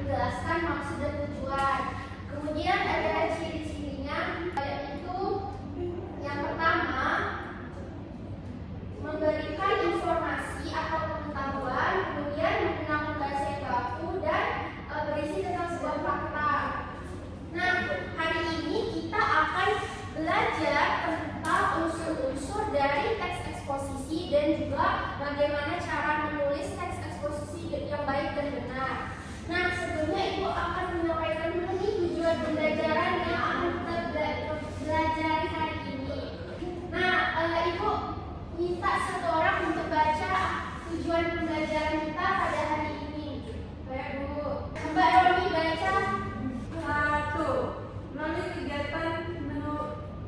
menjelaskan maksud dan tujuan. Kemudian ada ciri-cirinya, yaitu yang pertama, memberikan informasi atau pengetahuan, kemudian menggunakan bahasa yang baku dan berisi tentang sebuah fakta. Nah, hari ini kita akan belajar tentang unsur-unsur dari teks eksposisi dan juga bagaimana cara menulis teks eksposisi yang baik dan benar. Nah, sebelumnya Ibu akan menyampaikan dulu nih tujuan pembelajaran yang akan kita pelajari hari ini. Nah, Ibu minta satu orang untuk baca tujuan pembelajaran kita pada hari ini. Baik, Bu. Mbak Roni baca. 1. Melalui kegiatan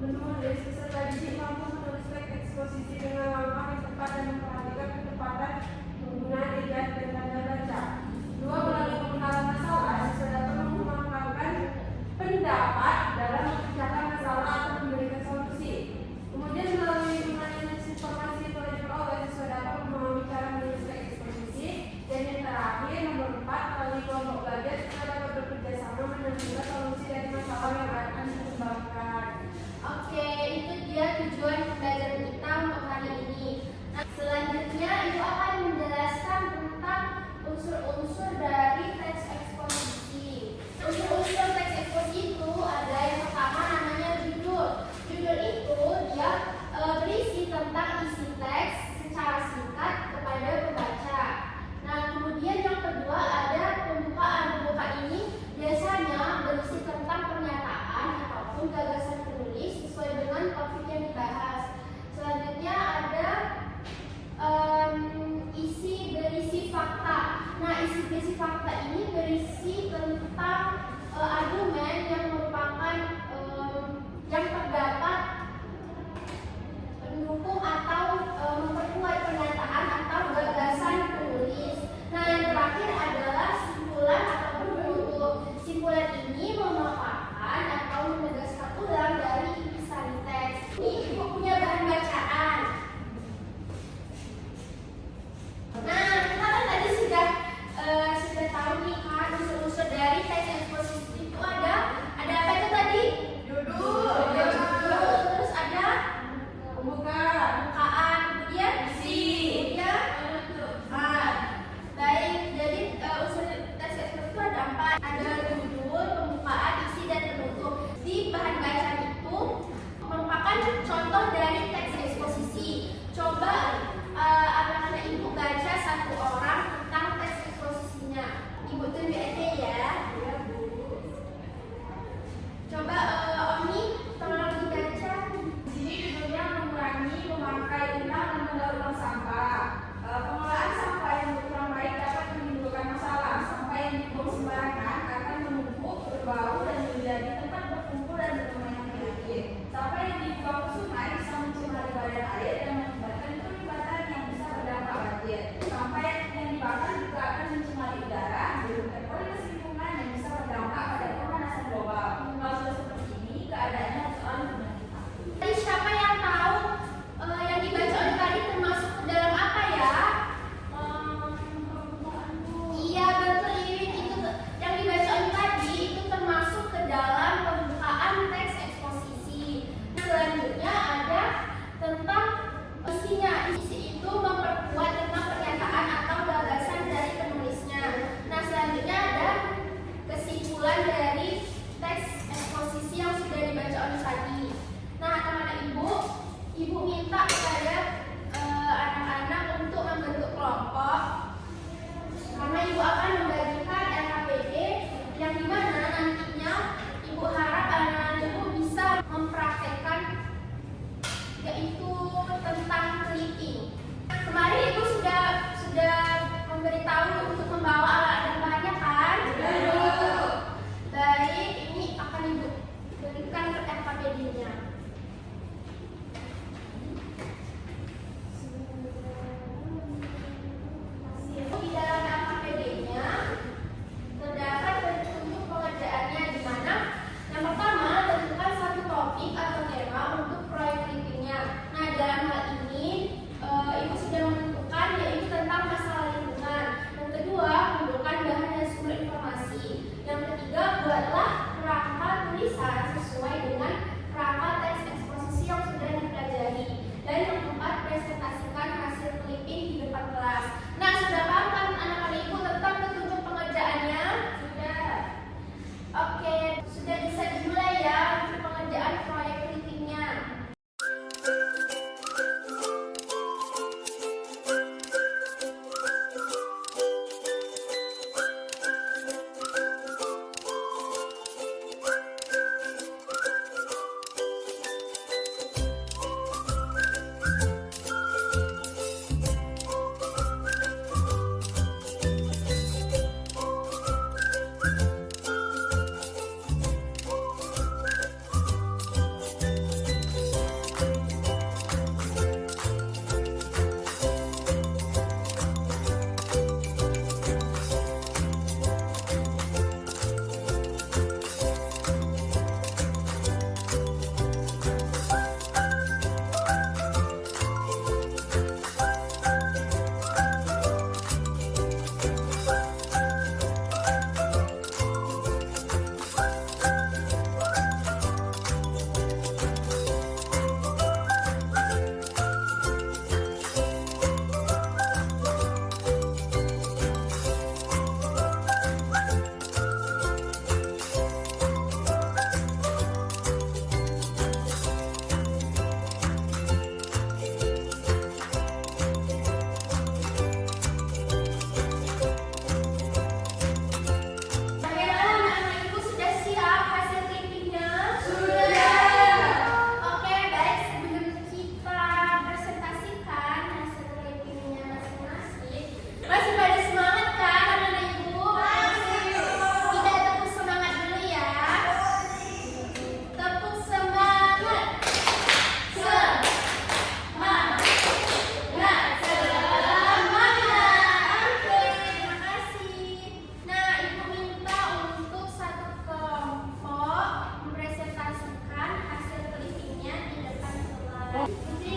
menulis peserta didik mampu menulis teks eksposisi dengan langkah yang tepat dan memperhatikan ketepatan penggunaan ejaan dan tanda baca. 2. Melalui pengenalan masalah, siswa dapat mengembangkan pendapat dalam memecahkan masalah atau memberikan solusi. Kemudian melalui menganalisis informasi yang telah diperoleh, siswa dapat memahami cara menulis teks eksposisi. Dan yang terakhir, nomor 4, melalui kelompok belajar, siswa dapat bekerja sama menemukan solusi dari masalah yang akan dikembangkan. Oke, itu dia tujuan pembelajaran kita untuk hari ini. Nah, selanjutnya Ibu akan menjelaskan tentang unsur-unsur dari teks eksposisi. Unsur-unsur teks eksposisi itu ada yang pertama namanya judul. Judul itu dia berisi tentang isi teks secara singkat kepada pembaca. Nah, kemudian yang kedua ada pembukaan. Pembukaan ini biasanya berisi tentang pernyataan ataupun gagasan penulis sesuai dengan topik yang dibahas.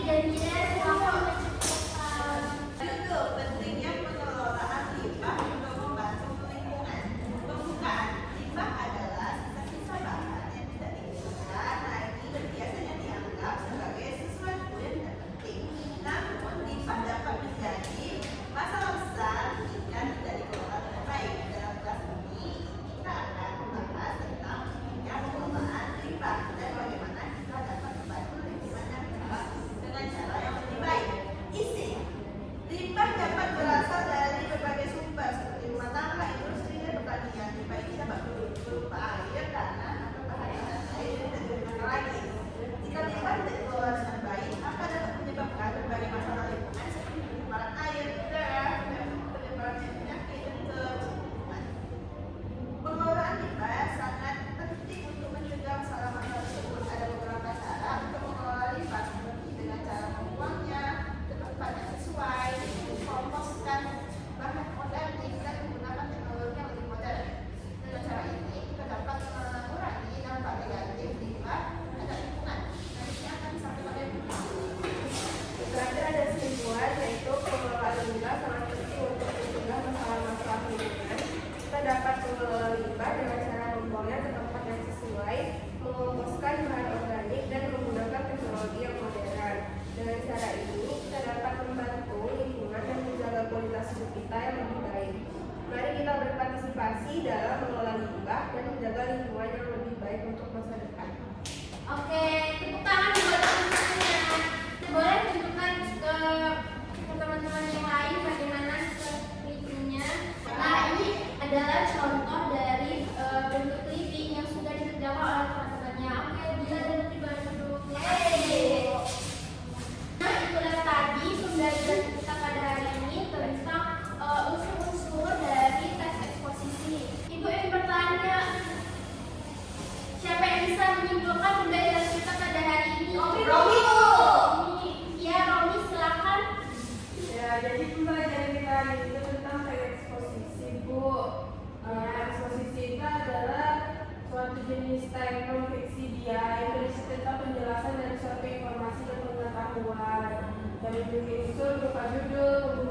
gantinya silakan mencukupkan. Judul pentingnya pengelolaan limbah untuk membantu lingkungan. Pembukaan limbah adalah sisa-sisa bahan yang tidak digunakan lagi dan biasanya dianggap sebagai sesuatu yang tidak penting. Namun, limbah dapat menjadi masalah besar jika tidak dikelola dengan baik. Dalam kelas ini, kita akan membahas tentang pentingnya pengelolaan limbah dan bagaimana kita dapat membantu lingkungan yang baik dengan cara yang lebih baik. Isi limbah dapat berasal dari berbagai sumber seperti rumah tangga, industri, dan pertanian. Limbah ini dapat berupa air, tanah, atau bahan dan lain yang tidak digunakan lagi. Jika limbah tidak dikelola dengan baik, akan dapat menyebabkan berbagai masalah lingkungan seperti pencemaran air, udara, dan penyebaran penyakit dan kerusakan. Pengelolaan limbah sangat penting untuk mencegah masalah-masalah tersebut. Ada beberapa cara untuk mengelola limbah seperti dengan cara membuangnya ke tempat yang sesuai, mengkomposkan bahan organik dan menggunakan teknologi yang lebih modern. Dengan cara ini kita dapat mengurangi dampak negatif limbah terhadap lingkungan. Nantinya akan disampaikan oleh Bu. Terakhir ada kesimpulan yaitu pengelolaan limbah sangat penting untuk mencegah masalah-masalah lingkungan. Kita dapat mengelola limbah dengan cara membuangnya ke tempat yang sesuai, mengomposkan bahan organik dan menggunakan teknologi yang modern. Dengan cara ini kita dapat membantu lingkungan dan menjaga kualitas hidup kita yang lebih baik. Mari kita berpartisipasi dalam mengelola limbah dan menjaga lingkungan yang lebih baik untuk masa depan. Oke, tepuk tangan buat teman-temannya. Boleh tunjukkan ke teman-teman yang lain bagaimana clippingnya. Nah, ini adalah contoh dari bentuk clipping yang sudah dikerjakan oleh teman-temannya. Oke, bila dan dibantu. Nah, itulah tadi pembelajaran kita pada hari ini tentang unsur-unsur dari tes eksposisi. Ibu yang bertanya, siapa yang bisa menyimpulkan pembelajaran kita pada hari ini? Romi. Ya, Romi, silakan. Ya, jadi pembelajaran kita hari ini tentang tes eksposisi, Bu. Eksposisi itu adalah suatu jenis teks non-fiksi dia yang berisi tentang penjelasan dari suatu informasi dan pengetahuan. Dari unsur berupa judul,